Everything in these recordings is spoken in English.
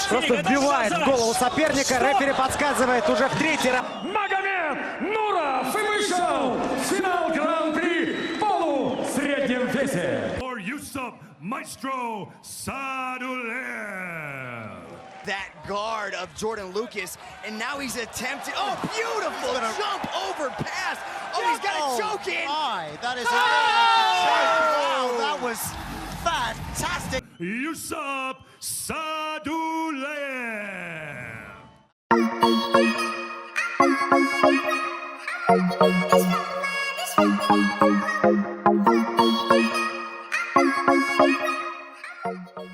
Просто вбивает в голову соперника. Рефери подсказывает уже в третий раз. Магомед Нуров вышел в финал Гран-при в полусреднем весе. Or Yusuf Maestro Sadulev. That guard of Jordan Lucas, and now he's attempting. Oh, beautiful jump over pass. Oh, he's got a choke in. That is wow, that was fantastic. Yusuf Sadulev.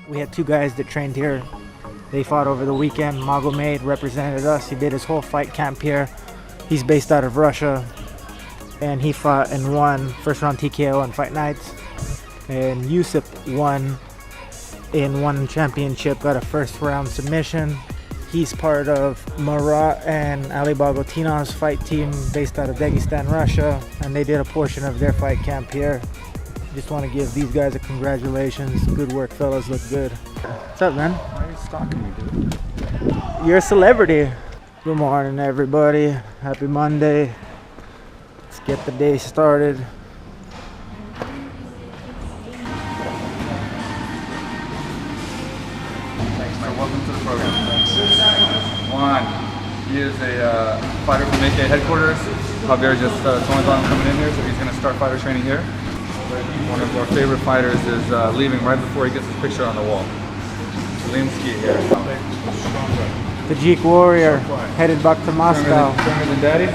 We had two guys that trained here. They fought over the weekend. Magomed represented us. He did his whole fight camp here. He's based out of Russia. And he fought and won first round TKO on fight nights. And Yusuf won in one championship, got a first round submission. He's part of Marat and Ali Bagotinov's fight team based out of Dagestan, Russia. And they did a portion of their fight camp here. Just want to give these guys a congratulations. Good work, fellas. Look good. What's up, man? Why are you stalking me, dude? You're a celebrity. Good morning, everybody. Happy Monday. Let's get the day started. Thanks, man. Welcome to the program. Juan, he is a fighter from AK headquarters. Javier just told me about him coming in here, so he's going to start fighter training here. One of our favorite fighters is leaving right before he gets his picture on the wall. Zelinski here. Tajik warrior headed back to Moscow. Stronger than daddy?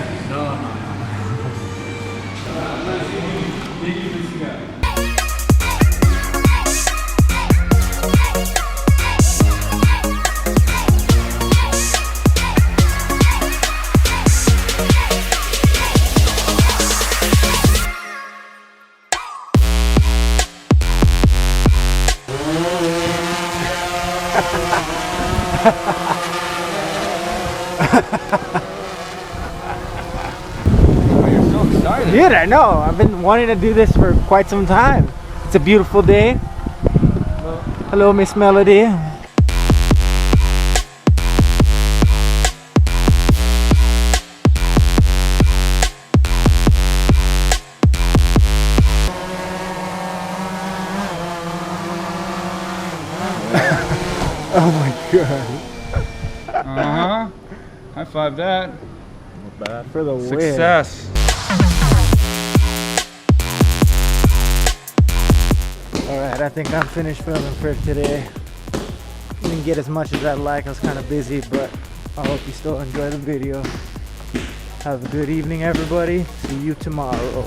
You're so excited. Dude, I know. I've been wanting to do this for quite some time. It's a beautiful day. Hello, Miss Melody. Oh my god. Uh-huh. High five that. For the win. Success. Alright, I think I'm finished filming for today. Didn't get as much as I'd like. I was kind of busy, but I hope you still enjoy the video. Have a good evening, everybody. See you tomorrow.